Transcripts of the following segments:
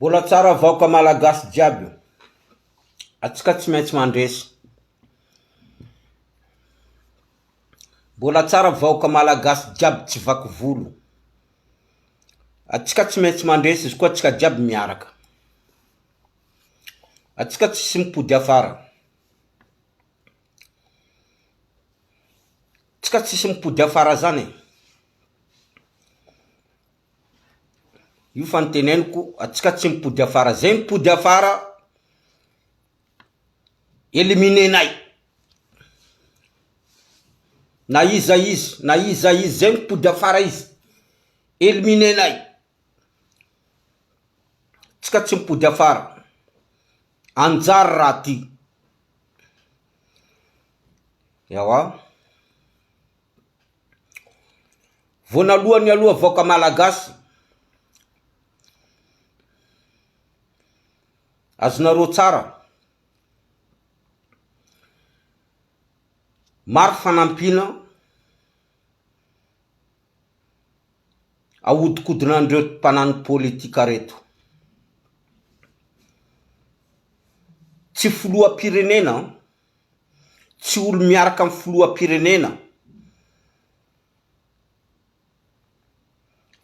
Mbola tsara vaoka malagasy jiaby. Atsika tsy maintsy mandresy. Mbola tsara vaoka malagasy jiaby tsy vaky volo. Atsika tsy maintsy mandresy izy koa atsika jiaby miaraka. Atsika tsy mipody afara. Atsika tsy mipody afara zany. Io fanteneniko, atsika tsy mipody afara. Zay mipody afara, eliminenay. Na iza izy, zay mipody afara izy. Eliminenay. Atsika tsy mipody afara. Anjara raha ty. Yawa. Vonalohany aloha vaoka malagasy. Azonareo tsara. Maro fanampina ahodikodinandreo mpanano politika reto. Tsy filoham-pirenena, tsy olo miaraka amin'ny filoham-pirenena,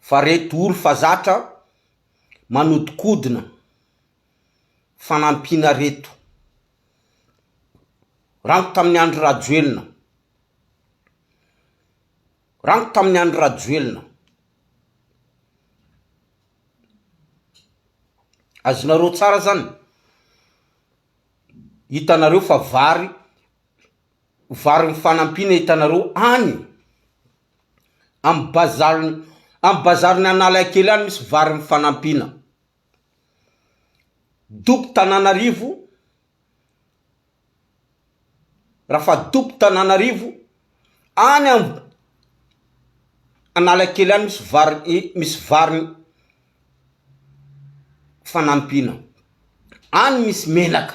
fa reto olo fa zatra manodikodina fanampina reto. Rango tamin'ny andro Rajoelina. Rango tamin'ny andro Rajoelina. Azonareo tsara zany. Hitanareo fa vary ny fanampina hitanareo any. Am bazariny Analakely any misy vary ny fanampina. Dopo Tananarivo. Rafa dopo Tananarivo, any Analakely any misy vary fanampina. Any misy menaka.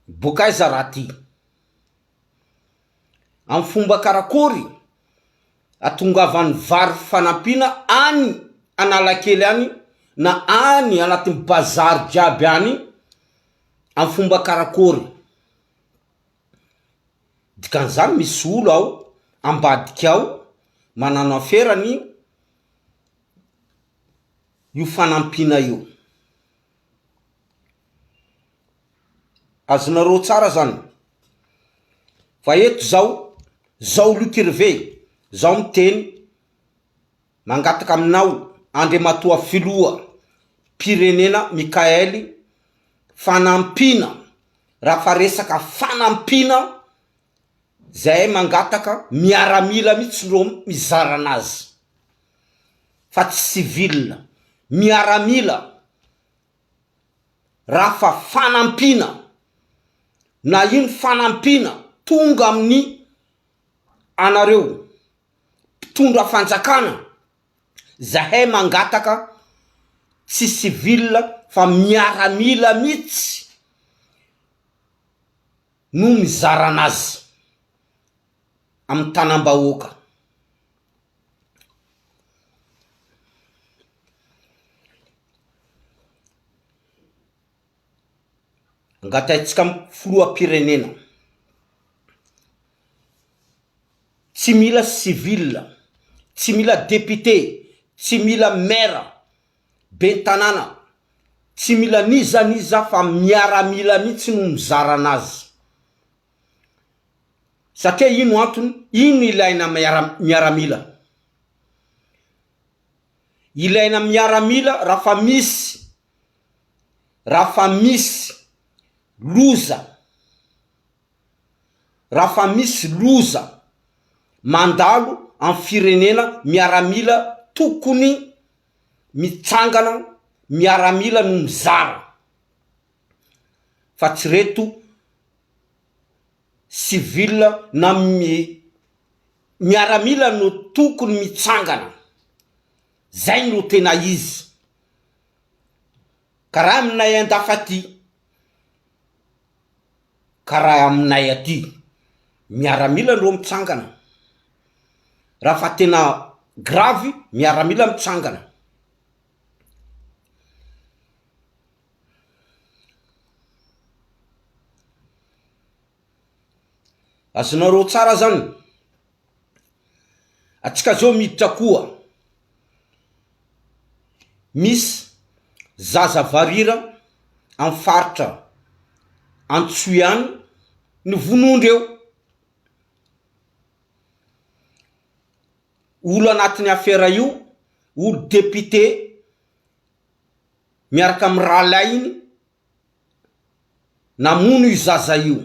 Boka aiza raha ty. Am fomba karakory atongavan'ny vary fanampina any Analakely any na any anatin'ny bazary jiaby any am fomba karakory. Dikan'izany misy olo ao ambadika ao manano aferany io fanampina io. Azonareo tsara zany. Fa eto zao Luc Hervé, zao miteny mangataka aminao Andriamatoa filoha pirenena Mikaely fanampina. Rafa resaka fanampina, zay mangataka miaramila mitsy reo mizara anazy. Fa tsy civil, miaramila. Rafa fanampina. Na ino fanampina tonga amin'ny anareo mpitondra fanjakana, zahay mangataka tsy civil fa miaramila mitsy no mizara anazy amin'ny tanam-bahoaka. Angataitsika filoham-pirenena. Tsy mila civil, tsy mila député, tsy mila maire, bentanana, tsy mila niza fa miaramila mitsy no mizara anazy. Satria ino antony? Ino ilaina miaramila? Ilaina miaramila rafa misy loza. Rafa misy loza mandalo am firenena, miaramila tokony mitsangana, miaramila no mizara. Fa tsy reto civil na miaramila no tokony mitsangana. Zay no tena izy. Karaha aminay andafaty. Karaha aminay aty. Miaramila no mitsangana. Rafa tena gravy, miaramila mitsangana. azonareo tsara zany. Atsika zao miditra koa misy zaza varira am faritra Antsohiany ny vonondreo. Olo anatin'ny affaire io, olo député miaraka am ralainy namono io zaza io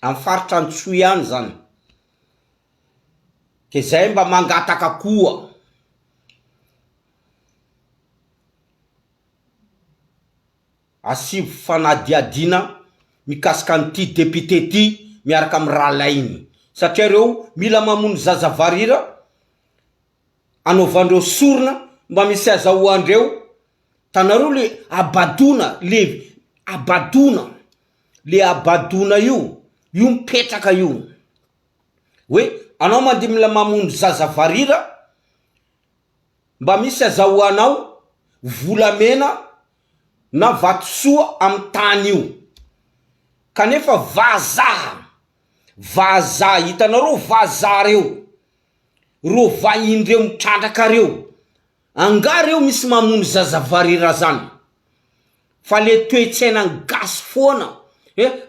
am faritra Antsohiany zany. Ke zay mba mangataka koa asivo fanadiadina mikasika an'ity député ty miaraka am ralainy, satria reo mila mamono zaza varira anaovandreo sorona mba misy azahoandreo. Tanareo le abadona, le abadona io mipetraka io. Hoe anao mandeha mila mamono zaza varira mba misy azahoanao volamena na vatosoa am tany io. Kanefa vazaha hitanareo vazaha reo vahindreo mitrandraka reo, angareo misy mamono zaza varira zany. Fa le toetsaina gasy foana,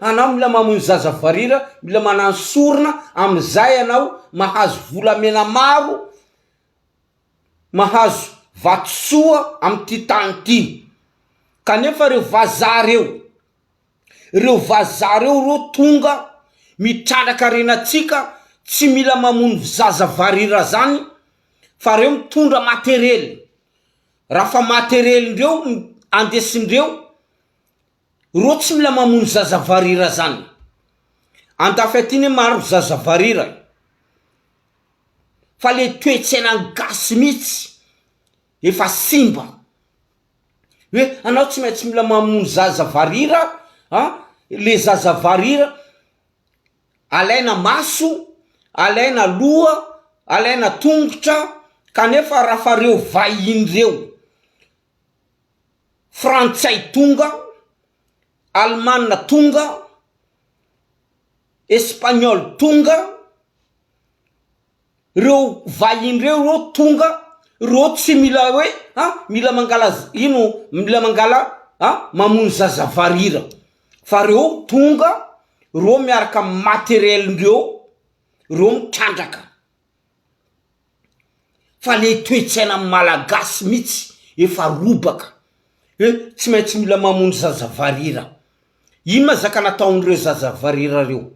anao mila mamono zaza varira, mila manano sorona, amizay anao mahazo volamena maro, mahazo vatosoa am ty tany ty. Kanefa reo vazaha reo tonga mitrandraka renatsika, tsy mila mamono zaza varira zany, fa reo mitondra materiel. Raha fa materielindreo andesindreo, reo tsy mila mamono zaza varira zany. Andafetiny maro zaza varira, fa le toetsaina gasy mihitsy efa simba. Hoe anao tsy maintsy mila mamono zaza varira, le zaza varira alaina maso, alaina loha, alaina tongotra. Kanefa raha fa reo vahindreo, frantsay tonga, allemana tonga, espagnol tonga, reo vahindreo reo tonga, reo tsy mila hoe mila mangala mamono zaza varira, fa reo tonga, reo miaraka materielindreo, reo mitrandraka. Fa le toetsaina malagasy mihitsy efa robaka, tsy maintsy mila mamono zaza varira. Ino ma zaka nataon'ireo zaza varira reo?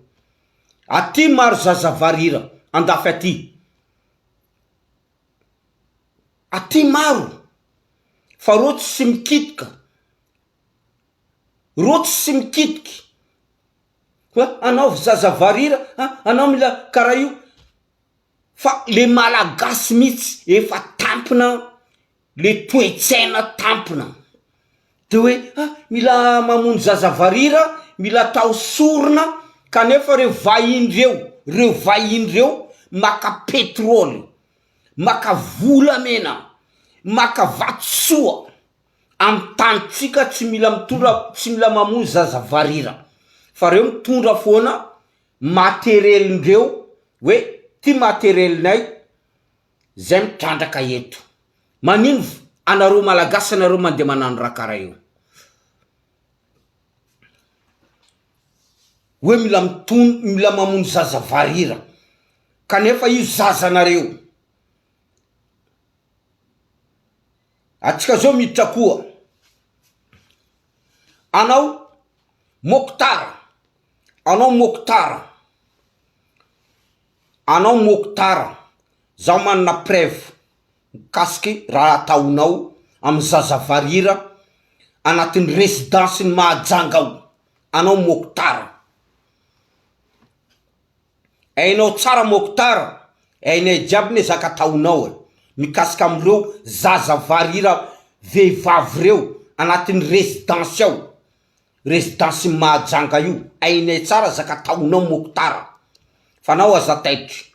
Aty maro zaza varira andafy aty maro, fa reo tsy mikitika, anao zaza varira, anao mila kara io. Fa le malagasy mihitsy efa tampina, le toetsaina tampina. De hoe mila mamono zaza varira, mila tao sorona. Kanefa reo vahindreo maka petrôly, maka volamena, maka vatosoa am tantsika. Tsy mila mamono zaza varira, fa reo mitondra foana materielindreo. Hoe ty materielinay zay mitrandraka eto. Manino anareo malagasy, anareo mandeha manano raha kara io? Hoe mila mamono zaza varira, kanefa io zazanareo. Atsika zao miditra koa anao Mokotara, zaho manana preuve mikasiky raha ataonao am zaza varira anatin'ny résidence ny Mahajanga ao. Anao Mokotara, ainao tsara Mokotara, ainay jiaby ne zaka ataonao mikasika amreo zaza varira vehivavy reo anatin'ny résidence ao, résidence ny Mahajanga io. Ainay tsara zaka ataonao Mokotara, fa nao aza taitry,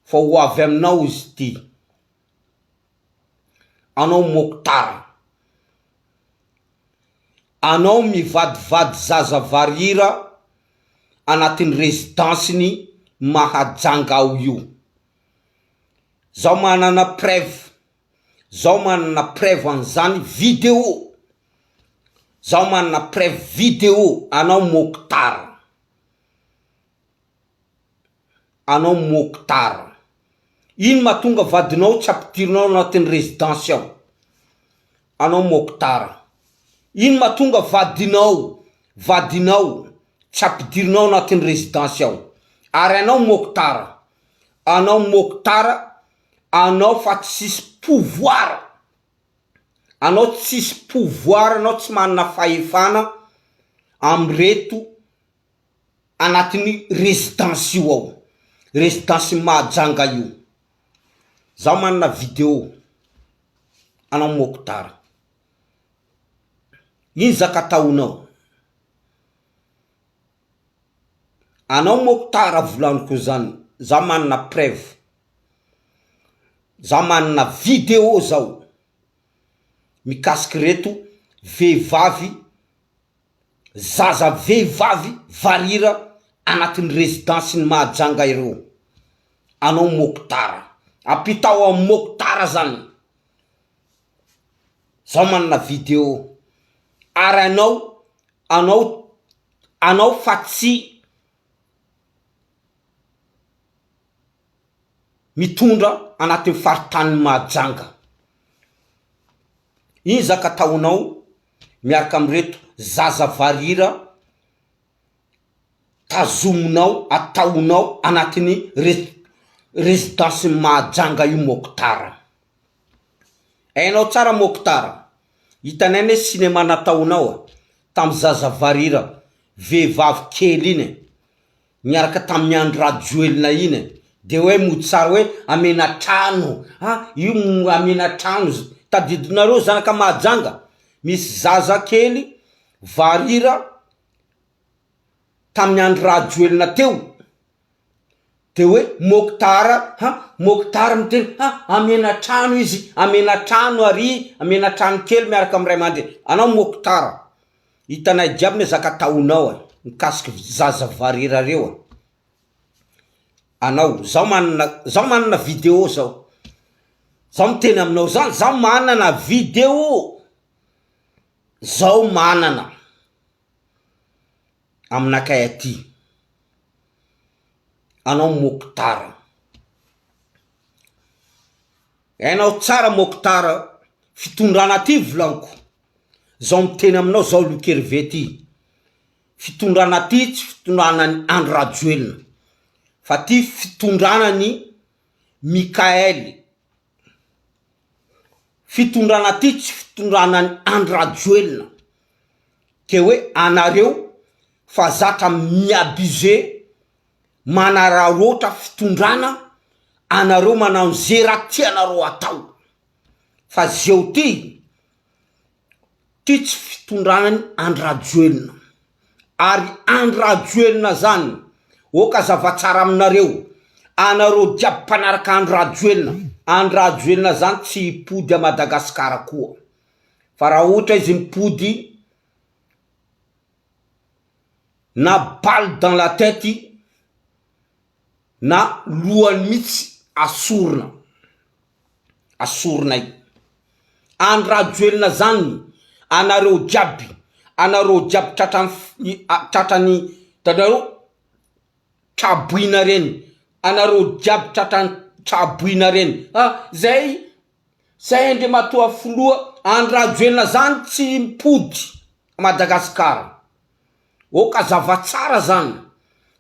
fa ho avy aminao izy ty. Anao Mokotara, anao mivadivady zaza varira anatin'ny résidence-ny Mahajanga io. Zao manana preuve, zao manana preuve an'izany vidéo, zao manana preuve vidéo, anao Mokhtar, anao Mokhtar. Ino mahatonga vadinao tsy ampidirinao anatin'ny résidence ao? Anao Mokhtar. Ino mahatonga vadinao tsy ampidirinao anatin'ny résidence ao? Ary anao Mokhtar, anao fa tsisy pouvoir, anao tsisy pouvoir, anao tsy manana fahefana amreto anatin'ny résidence io ao, résidence Mahajanga io. Zaho manana vidéo, anao Mokhtar. Ino zaka ataonao? Anao Mokhtar volaniko zany, zaho manana preuve, zaho manana vidéo zao mikasiky reto vehivavy, zaza vehivavy varira anatin'ny résidence-ny Mahajanga ireo. Anao Mokhtar, apitao amin'ny Mokhtar zany. Zaho manana vidéo. Ary anao fa tsy mitondra anatin'ny faritany Mahajanga. Iny zaka ataonao miaraka amreto zaza varira tazominao, ataonao anatin'ny résidence Mahajanga io Mokhtar. Hainao tsara Mokhtar, hitanay ne cinéma nataonao tamy zaza varira vehivavy kely iny miaraka tamin'ny andro rajoelina iny, de hoe mody tsara hoe amena trano, io amena trano. Tadidinareo zanaka Mahajanga, misy zaza kely varira tamin'ny andro rajoelina teo, de hoe Mokhtar miteny amena trano izy, amena trano ary, amena trano kely miaraka amray aman-dreny. Anao Mokhtar, hitanay jiaby ne zaka ataonao mikasiky zaza varira reo. Anao, zaho manana vidéo zao. Zaho miteny aminao zany, zaho manana vidéo. Zaho manana aminakay aty. Anao Mokhtar. Hainao tsara Mokhtar, fitondrana ty volaniko. Zaho miteny aminao, zaho Lukerve ty. Fitondrana ty tsy fitondrana ny andro rajoelina, fa ty fitondrana ny Mikael. Fitondrana ty tsy fitondrana ny andro rajoelina. Ke hoe anareo fa zatra miabuse, manararotra fitondrana, anareo manao ze raha tianareo atao. Fa zeo ty tsy fitondrana ny andro rajoelina. Ary andro rajoelina zany, oka zavatsara aminareo, anareo jiaby mpanaraka andro rajoelina. Andro rajoelina zany tsy hipody a Madagasikara koa. Fa raha ohatra izy mipody na balle dans la tête, na lohany mitsy asorina. Asorinay. Andro rajoelina zany, anareo jiaby tratrany tanareo traboina reny. Anareo jiaby tratrany traboina reny. Zay ndre matoa foloa, andro rajoelina zany tsy mipody Madagasikara. Oka zavatsara zany.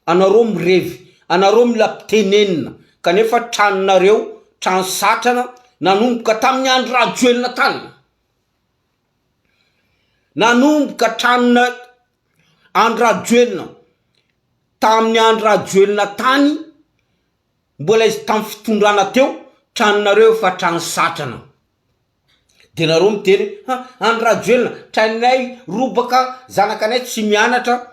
Anareo mirevy, anareo milapitenenina, kanefa tranonareo, trano satrana, nanomboka tamin'ny andro rajoelina tany. Nanomboka tranona andro rajoelina tamin'ny andro rajoelina tany, mbola izy tamin'ny fitondrana teo, tranonareo fa trano satrana. De nareo miteny, andro rajoelina, tranonay robaka, zanakanay tsy mianatra.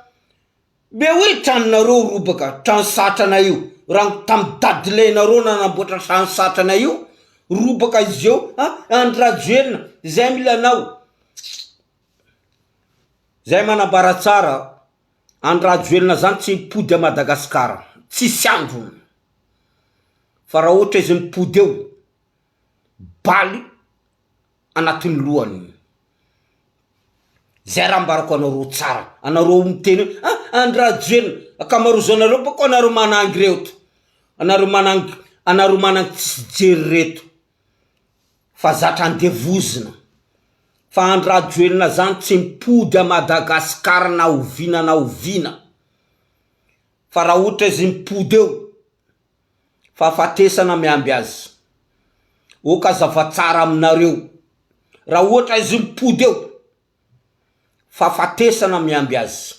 Be hoe tranonareo robaka, trano satrana io. Raha tamin'ny dadilenareo nanamboatra trano satrana io, robaka izy eo, andro rajoelina, zay milanao. zay manambara tsara andrajoelina zany tsy mipody a Madagasikara tsisy andro fa raha ohatra izy mipody eo baly anatin'ny lohany zay raha ambarako anareo tsara anareo miteny andrajoelina akamarozanareo bako anareo manangy reto anareo manangy tsy jery reto fa zatra andevozina fa andrajoelina zany tsy mipody a Madagasikara na ovina fa raha ohatra izy mipody eo fa fatesana miamby azy oka zavatsara aminareo raha ohatra izy mipody eo fa fatesana miamby azy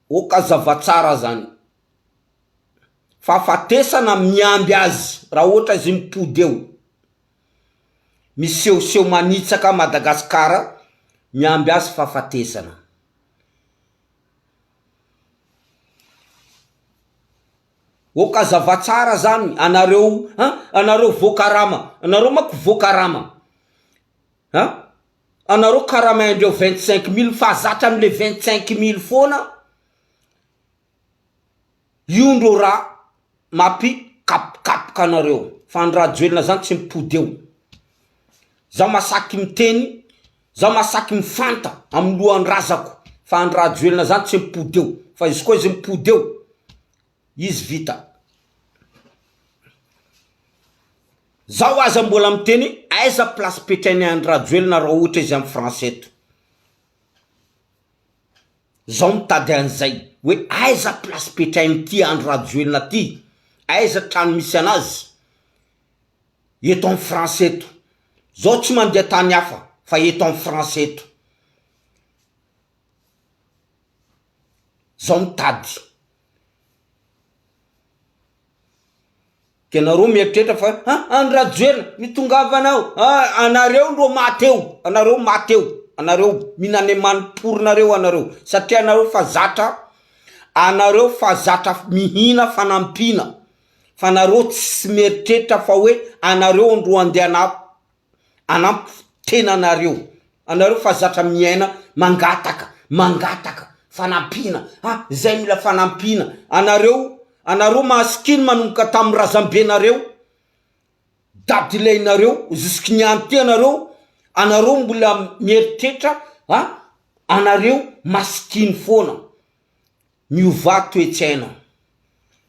oka zavatsara zany fa fatesana miamby azy raha ohatra izy mipody eo miseho manitsaka Madagasikara miamby azy fa fatesana oka zavatsara zany anareo vokarama anareo mako vokarama anareo karama indreo 25 000 fa zatra amle 25 000 fona io ndro raha kapokapoka anareo fa andrajoelina zany tsy mipody eo zaho masaky miteny zaho masaky mifanta amin'ny lohan-drazako fa andrajoelina zany tsy mipody eo fa izy koa izy mipody eo izy vita zaho aza mbola miteny aiza place petrainy andrajoelina raha ohatra izy amin'ny français eto zaho mitady an'izay hoe aiza place petrainy ty andrajoelina ty aiza trano misy anazy eto amin'ny français eto zaho tsy mandeha tany hafa fa eto amin'ny français eto zaho mitady kenareo mieritreritra fa andrajoelina mitongavanao anareo ndro mateo anareo minane manimporinareo anareo satria anareo fa zatra mihina fanampina fa anareo tsy mieritreritra fa hoe anareo ndro andeha anampy tenanareo anareo fa zatra miaina mangataka fanampina zay mila fanampina anareo maskiny manomboka tamin'ny razambenareo dadilainareo jusky nianty anareo mbola mieritreritra anareo maskiny foana miova toetsaina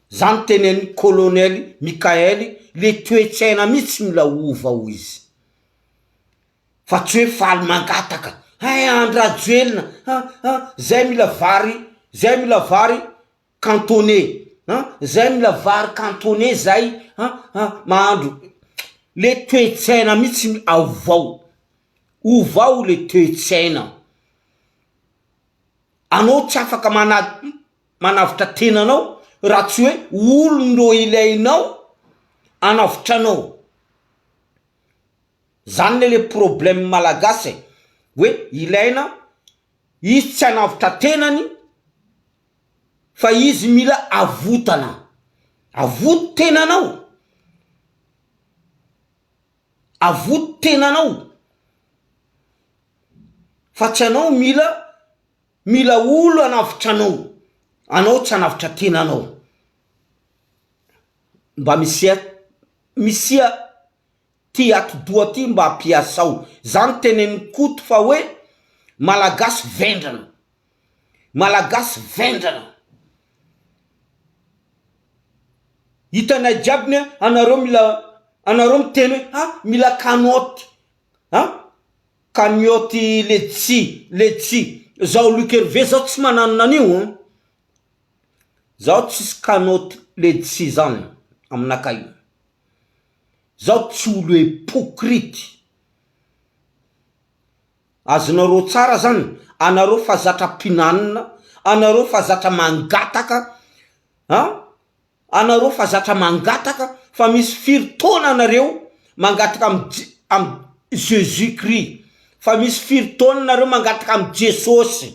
zany teneny colonel Mikaely le toetsaina mitsy mila ova ho izy fa tsy hoe faly mangataka andrajoelina zay mila vary cantonné zay mila vary cantonné zay mahandro le toetsaina mitsy ovao le toetsaina anao tsy afaka manavitra tenanao raha tsy hoe olondro ilainao anavitranao zany le problème malagasy hoe ilaina izy tsy anavitra tenany fa izy mila avotana avoto tenanao fa tsy anao mila olo anavitranao anao tsy anavitra tenanao mba misia ty atodoa ty mba ampiasao zany teneny koto fa hoe malagasy vendrana hitanay jiaby anareo miteny hoe mila kanioty letsi zao Lukerve zao tsy mananona anio zao tsisy kanoty letsi zany aminakay zao tsy olo hypocrite azonareo tsara zany anareo fa zatra pinanina anareo fa zatra mangataka fa misy firitona anareo mangataka am Jésus Christ fa misy firitona anareo mangataka am Jesosy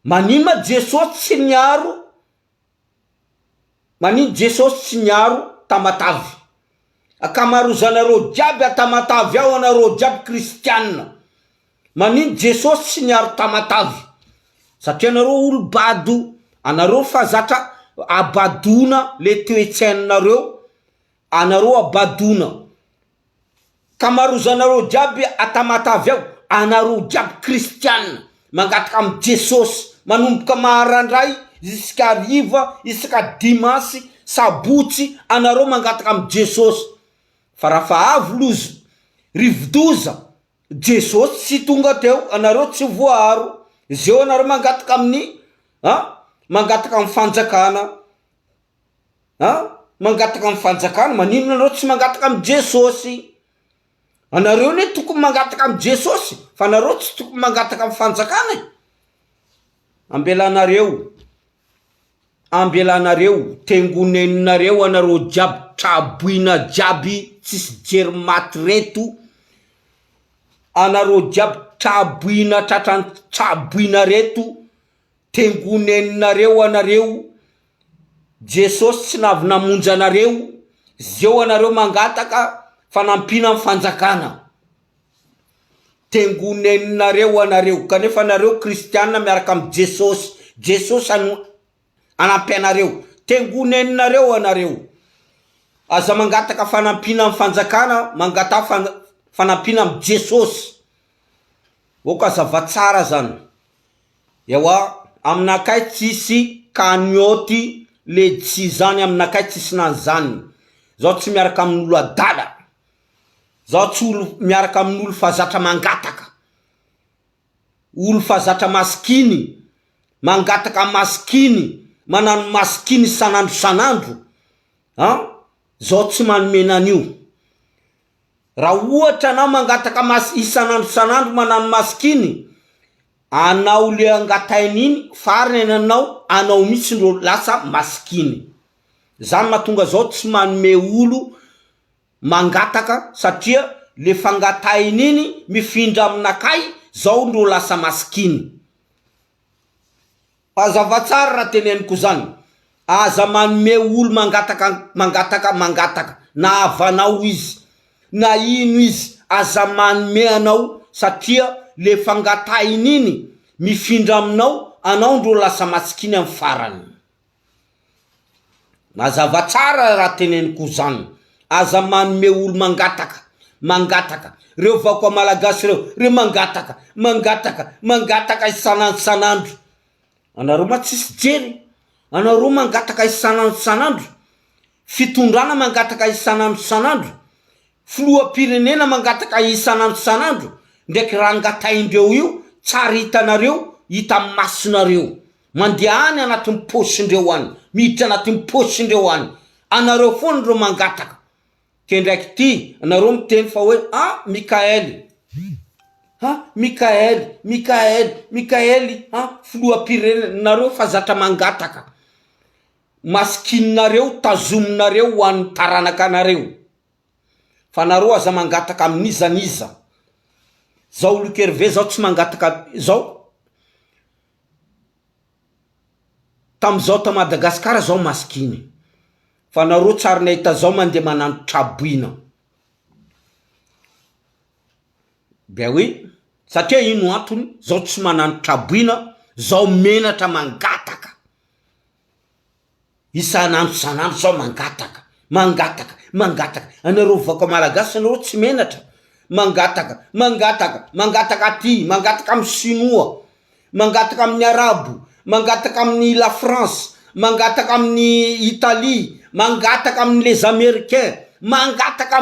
manima Jesosy tsy niaro tamatavy akamarozanareo jiaby atamatavy ao anareo jiaby kristianina manino Jesosy sy niaro tamatavy satria anareo olo bado anareo fa zatra abadona le toetsaininareo anareo abadona kamarozanareo jiaby atamatavy ao anareo jiaby kristianina mangataka am Jesosy manomboka maharandray isaka riva isaka dimanche sabotsy anareo mangataka am Jesosy fa rafa avy lozo rivodoza Jesosy sy tonga teo anareo tsy voaro zeo anareo mangataka amin'ny mangataka am fanjakana mangataka am fanjakana manino anareo tsy mangataka am Jesosy anareo ne tokony mangataka am Jesosy fa anareo tsy tokony mangataka am fanjakana ambelanareo tengoneninareo anareo jiaby traboina jiaby tsisy jery maty reto anareo jiaby traboina tratran traboina reto tengoneninareo anareo Jesosy tsy navy namonjy anareo zeo anareo mangataka fanampina am fanjakana tengoneninareo anareo kanefa anareo kristianina miaraka am Jesosy Jesosy anampianareo tengoneninareo anareo aza mangataka fanampina am fanjakana mangata fanampina am Jesosy oka zavatsara zany ewa aminakay tsisy kanioty le tsy zany aminakay tsisy nan zany zao tsy miaraka amin'olo adala zao tsy miaraka amin'olo fazatra mangataka olo fazatra maskiny mangataka maskiny manano maskiny sanandro zao tsy manomena an'io raha ohatra anao mangataka isanandro manano maskiny anao le angatain'iny farany anao mitsy ndo lasa maskiny zany mahatonga zao tsy manome olo mangataka satria le fangatain'iny mifindra aminakay zao ndo lasa maskiny azavatsara raha teneniko zany aza manome olo mangataka na avanao izy na ino izy aza manome anao satria le fangatain'iny mifindra aminao anao ndo lasa maskiny am farany mazavatsara raha teneniko zany aza manome olo mangataka reo vako malagasy reo mangataka isanandro anareo ma tsisy jery anareo mangataka isanandro fitondrana mangataka isanandro filoham-pirenena mangataka isanandro ndraiky raha angataindreo io tsara hitanareo hita masinareo mandehany anatin'ny posindreo any miditra anatin'ny posindreo any anareo foana reo mangataka kendraiky ty anareo miteny fa hoe Mikaely filoham-pirenena nareo fa zatra mangataka maskininareo tazominareo ho an'ny taranakanareo fa nareo aza mangataka amin'izaniza zao Lukerve zao tsy mangataka zao tam'zao ta Madagasikara zao maskiny fa nareo tsara nahita zao mandeha manano traboina be oui satria ino antony zao tsy manano traboina zao menatra mangataka isanandro zao mangataka anareo vako malagasy anareo tsy menatra mangataka ty mangataka am Sinoa mangataka amin'ny Arabo mangataka amin'ny la France mangataka amin'ny Italie mangataka amin'ny les Américains mangataka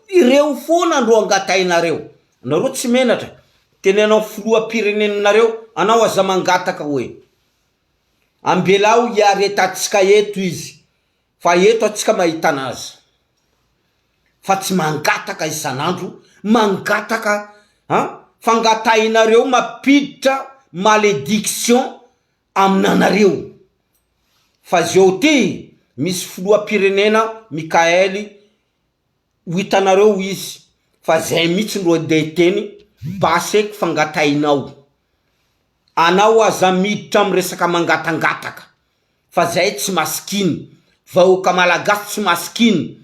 ireo foana andro angatainareo anareo tsy menatra tenenao filoham-pirenenareo anao aza mangataka hoe ambelao hiaretatsika eto izy fa eto atsika mahita anazy fa tsy mangataka isanandro mangataka fangatainareo mapiditra malédiction aminanareo fa zeo ty misy filoham-pirenena Mikaely ho hitanareo izy fa zay mitsy ndo deteny baseky fangatainao anao aza miditra am resaka mangatangataka fa zay tsy maskiny vahoaka malagasy tsy maskiny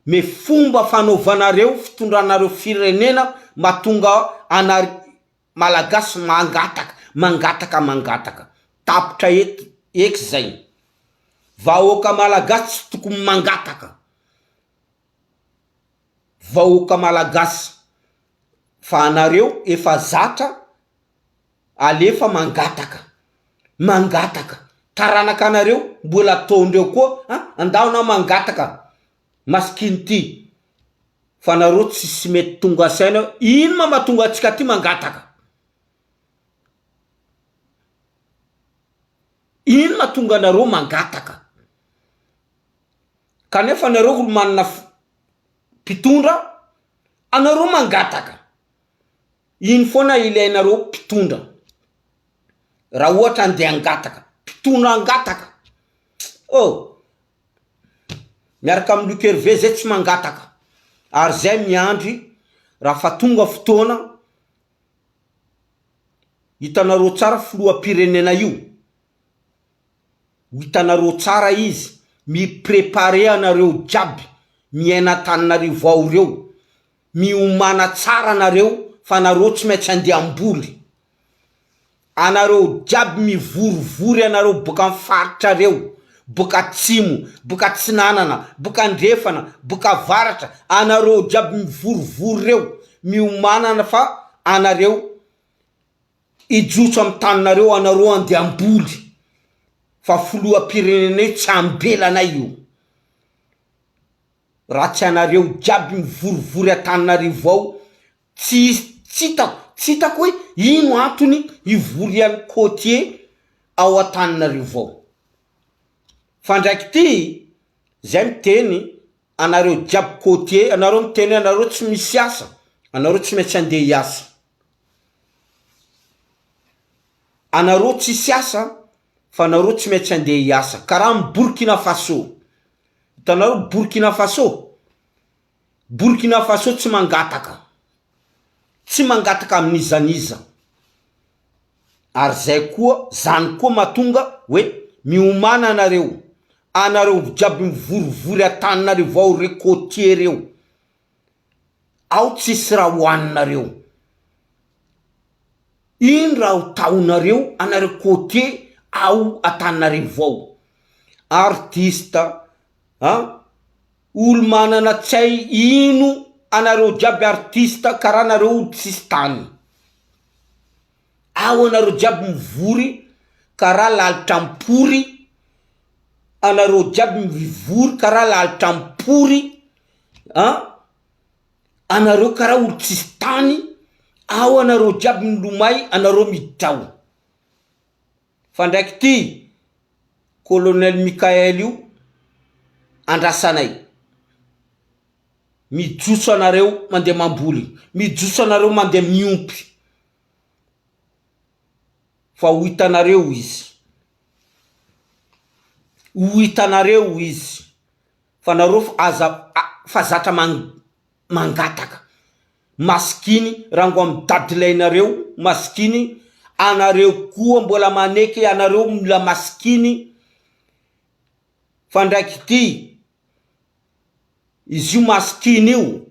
me fomba fanaovanareo fitondranareo firenena matonga malagasy mangataka tapitra eky zay. Vahoaka malagasy tsy tokony mangataka. Vahoaka malagasy fa anareo efa zatra alefa mangataka taranaka anareo mbola ataondreo koa andao mangataka maskiny ty fa nareo tsy mety tonga saina. Ino ma matonga atsika ty mangataka? Ino matonga nareo mangataka? Kanefa nareo olo manana mpitondra, anareo mangataka. Ino foana ilainareo mpitondra? Raha ohatra andeha angataka, mpitondra angataka. Miaraka amin'ny Luc Hervé zay tsy mangataka. Ary zay miandry raha fa tonga fotoana hitanareo tsara filoham-pirenena io. Hitanareo tsara izy miprepare anareo jiaby miaina Antananarivo ao reo, miomana tsara anareo fa anareo tsy maintsy andeha amboly. Anareo jiaby mivorivory anareo boka faritra reo, boka atsimo, boka atsinanana, boka andrefana, boka avaratra, anareo jiaby mivorivory reo miomanana fa anareo ijotso amin'ny taninareo, anareo andeha amboly. Fa filoham-pirenena tsy ambelana io. Raha tsy anareo jiaby mivorivory Antananarivo ao, tsy hitako hoe ino antony ivorian'ny côtier ao Antananarivo ao. Fa ndraiky ty zay miteny anareo jiaby côtier, anareo miteny anareo tsy misy asa, anareo tsy maintsy andeha hiasa. Anareo tsisy asa fa anareo tsy maintsy andeha hiasa. Karaha amin'ny Burkina Faso. Hitanareo Burkina Faso tsy mangataka. Tsy mangataka amin'izaniza. Ary zay koa, zany koa matonga hoe miomana anareo. Anareo jiaby mivorivory Antananarivo ao re côtier reo. Ao tsisy raha hoaninareo. Ino raha hotaonareo anareo côtier ao Antananarivo ao? Artista, olo manana tsay, ino anareo jiaby artista karaha anareo olo tsisy tany. Ao anareo jiaby mivory karaha lalitra mpory. Anareo jiaby mivory karaha lalitra mpory. Anareo karaha olo tsisy tany. Ao anareo jiaby milomay, anareo midao. Fa ndraiky ty Colonel Mikael io andrasanay. Mijotso anareo mandeha mamboly, mijotso anareo mandeha miompy. Fa ho hitanareo izy. Ho hitanareo izy. Fa nareo fa zatra mangataka. Maskiny rango amin'ny dadilainareo, maskiny. Anareo koa mbola maneky, anareo mbola maskiny. Fa ndraiky ty izy io maskiny io,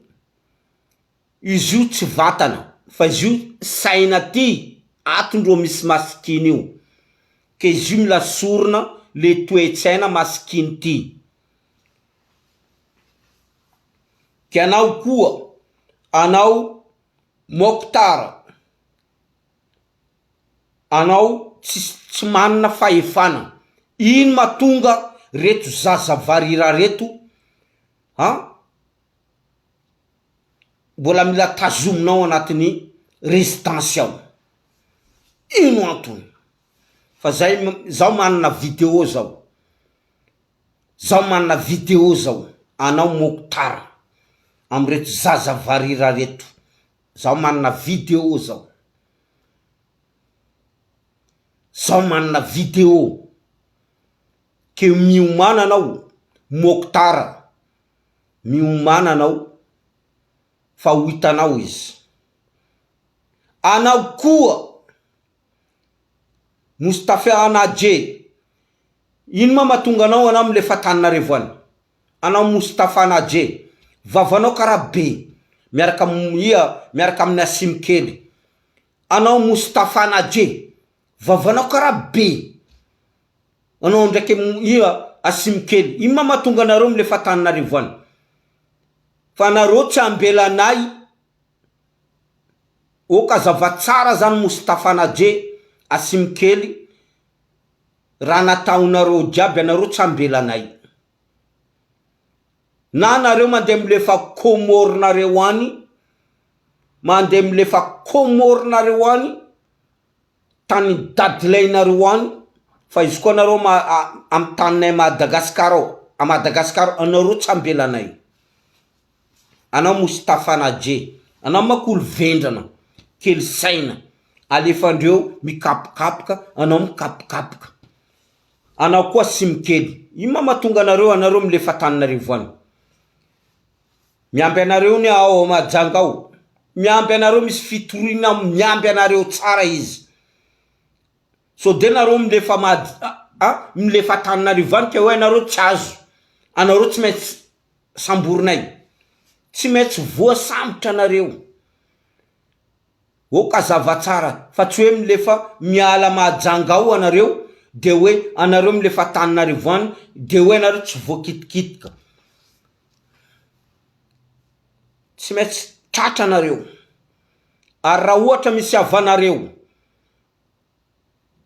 izy io tsy vatana, fa izy io saina ty atondro misy maskiny io. Ke izy io milasorona le toe-tsaina maskiny ty. Ke anao koa, anao Mokhtar, anao tsy manana fahefana. Ino matonga reto zaza varira reto mbola mila tazominao anatiny résidence ao? Ino antony? Fa zao manana vidéo zao. Zao manana vidéo zao. Anao Mokhtar amreto zaza varira reto. Zao manana vidéo zao. Zao manana vidéo. Ke miomana anao Mokhtar. Miomana anao. Fa ho hitanao izy. Anao koa Moustapha Nadje. Ino ma matonga anao milefa Antananarivo any? Anao Moustapha Nadje. vavanao karaha be miaraka miaraka amin'ny Asimikely. Anao Moustapha Nadje vavanao karaha be. Anao ndraiky Asimikely. Ino mahatonga anareo milefa Antananarivo any? Fa anareo tsy ambelanay. Oka zava tsara zany Moustapha Nadje, Asimikely. Raha nataonareo jiaby anareo tsy ambelanay. Na anareo mandeha milefa Komornareo any, mandeha milefa Komornareo any, tany dadilainareo any, fa izy koa anareo amin'ny taninay Madagasikara, a Madagasikara anareo tsy ambelanay. Anao Moustapha Nadje, anao makolo vendrana, kely saina, alefandreo mikapokapoka, anao mikapokapoka. Anao koa Asimikely. Ino mahatonga anareo milefa Antananarivo any? Miamby anareo ni ao Mahajanga ao. Miamby anareo misy fitorina miamby anareo tsara izy. So de anareo milefa Antananarivo any ke hoe anareo tsy azo. Anareo tsy maintsy samborinay. Tsy maintsy voasambotra anareo. Oka zava tsara fa tsy hoe milefa miala Mahajanga ao anareo de hoe anareo milefa Antananarivo any de hoe anareo tsy voakitikitika. Tsy maintsy tratra anareo. Ary raha ohatra misy avanareo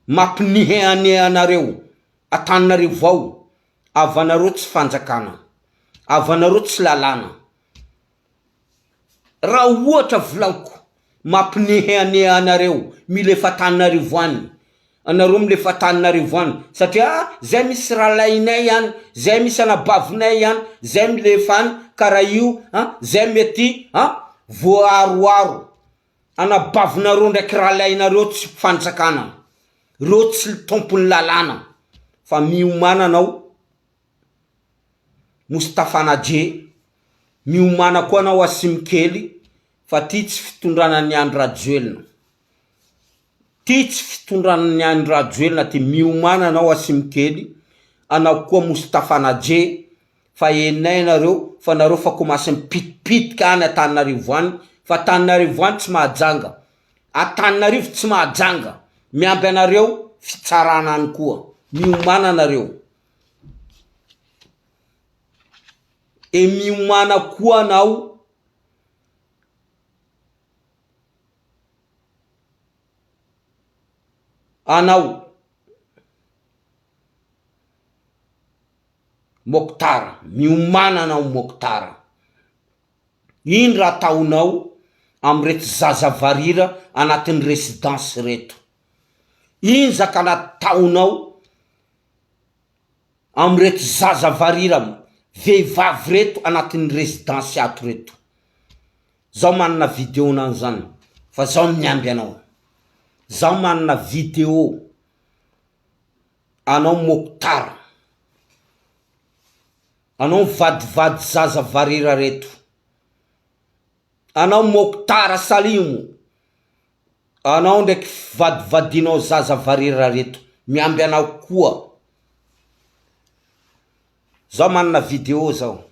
mampiniheane anareo Antananarivo ao, avanareo tsy fanjakana, avanareo tsy lalana. Raha ohatra volako mampiniheane anareo milefa Antananarivo any, anareo milefa Antananarivo any satria zay misy ralainay any, zay misy anabavinay any, zay milefa any karaha io, zay mety voaroaro. Anabavinareo ndraiky ralainareo tsy fanjakana. Reo tsy tompony lalana. Fa miomana anao Moustapha Nadje, miomana koa anao Asimikely, fa ty tsy fitondrana ny Andry Rajoelina. Ty tsy fitondrana ny Andry Rajoelina ty miomana anao Asimikely, anao koa Moustapha Nadje, fa enay nareo, fa nareo fa komasy mipitipitika any Antananarivo any, fa Antananarivo any tsy Mahajanga. Antananarivo tsy Mahajanga. Miamby anareo fitsarana any koa. Miomana anareo. E miomana koa anao Mokhtar. Miomana anao Mokhtar. Ino raha ataonao amreto zaza varira anatin'ny résidence reto? Ino zaka nataonao amreto zaza varira vehivavy reto anatin'ny résidence ato reto? Zaho manana vidéo nanzany, fa zaho miamby anao. Zaho manana vidéo anao Mokhtar. Anao vadivady zaza varira reto. Anao Mokhtar Salimo. Anao ndraiky vadivadinao zaza varira reto. Miamby anao koa. Zaho manana vidéo zao.